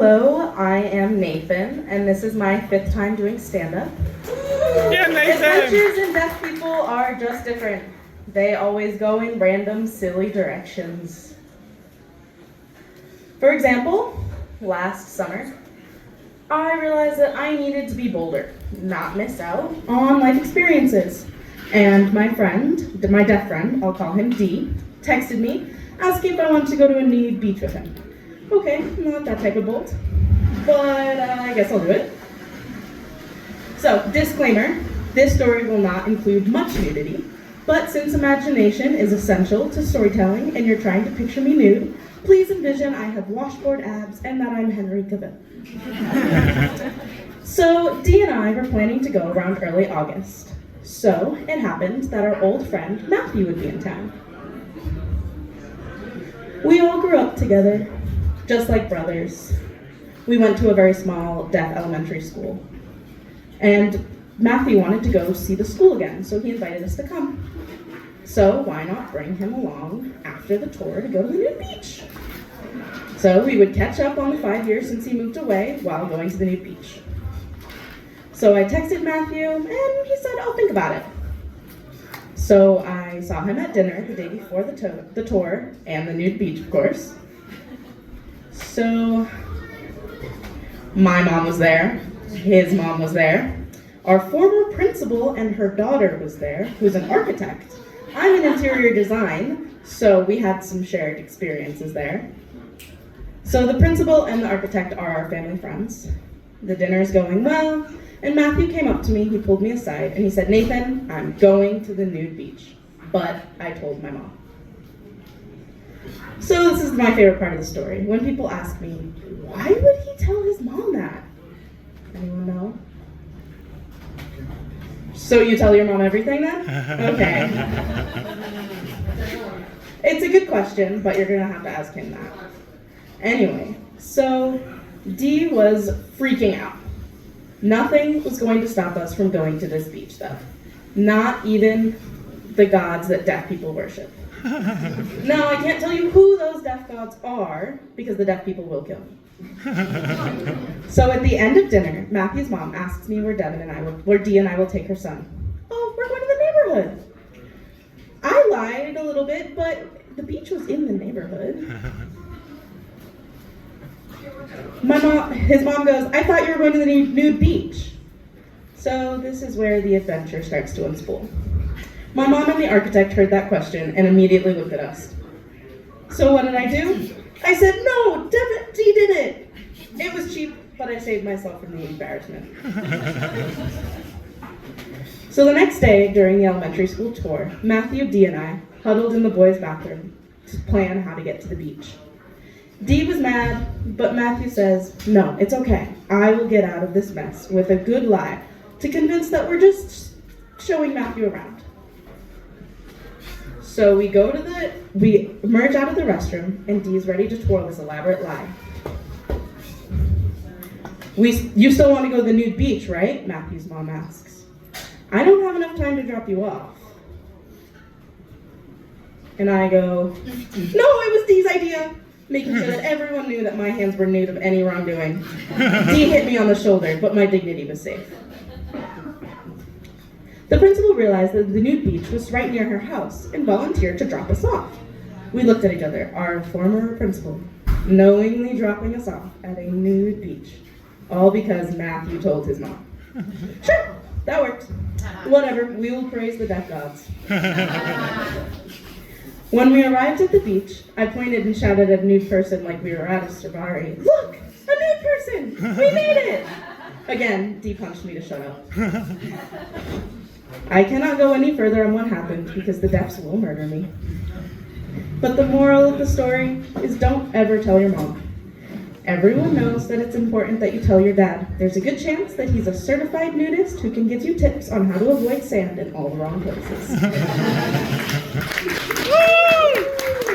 Hello, I am Nathan, and this is my 5th time doing stand-up. Yeah, Nathan! Adventures in deaf people are just different. They always go in random, silly directions. For example, last summer, I realized that I needed to be bolder, not miss out on life experiences. And my friend, my deaf friend, I'll call him D, texted me, asking if I wanted to go to a nude beach with him. Okay, not that type of bold, but I guess I'll do it. So, disclaimer, this story will not include much nudity, but since imagination is essential to storytelling and you're trying to picture me nude, please envision I have washboard abs and that I'm Henry Cavill. So, Dee and I were planning to go around early August. So, it happened that our old friend Matthew would be in town. We all grew up together, just like brothers. We went to a very small deaf elementary school. And Matthew wanted to go see the school again, so he invited us to come. So why not bring him along after the tour to go to the Nude beach? So we would catch up on the 5 years since he moved away while going to the Nude beach. So I texted Matthew, and he said, I'll think about it. So I saw him at dinner the day before the tour, and the Nude beach, of course. So my mom was there, his mom was there, our former principal and her daughter was there, who's an architect. I'm in interior design, so we had some shared experiences there. So the principal and the architect are our family friends. The dinner is going well, and Matthew came up to me, he pulled me aside, and he said, Nathan, I'm going to the Nude beach, but I told my mom. So this is my favorite part of the story. When people ask me, why would he tell his mom that? Anyone know? So you tell your mom everything then? Okay. It's a good question, but you're gonna have to ask him that. Anyway, so Dee was freaking out. Nothing was going to stop us from going to this beach though. Not even the gods that deaf people worship. Now, I can't tell you who those deaf gods are, because the deaf people will kill me. So at the end of dinner, Matthew's mom asks me where Dee and I will take her son. Oh, we're going to the neighborhood. I lied a little bit, but the beach was in the neighborhood. His mom goes, I thought you were going to the Nude beach. So this is where the adventure starts to unspool. My mom and the architect heard that question and immediately looked at us. So what did I do? I said, no, Dee did it. It was cheap, but I saved myself from the embarrassment. So the next day, during the elementary school tour, Matthew, Dee, and I huddled in the boys' bathroom to plan how to get to the beach. Dee was mad, but Matthew says, no, it's okay. I will get out of this mess with a good lie to convince that we're just showing Matthew around. So we emerge out of the restroom, and Dee's ready to twirl this elaborate lie. You still want to go to the Nude beach, right? Matthew's mom asks. I don't have enough time to drop you off. And I go, no, it was Dee's idea, making sure that everyone knew that my hands were nude of any wrongdoing. Dee hit me on the shoulder, but my dignity was safe. The principal realized that the Nude beach was right near her house and volunteered to drop us off. We looked at each other, our former principal, knowingly dropping us off at a nude beach, all because Matthew told his mom. Sure, that worked. Whatever, we will praise the deaf gods. When we arrived at the beach, I pointed and shouted at a nude person like we were at a safari. Look, a nude person! We made it! Again, Dee punched me to shut up. I cannot go any further on what happened because the deafs will murder me. But the moral of the story is don't ever tell your mom. Everyone knows that it's important that you tell your dad. There's a good chance that he's a certified nudist who can give you tips on how to avoid sand in all the wrong places.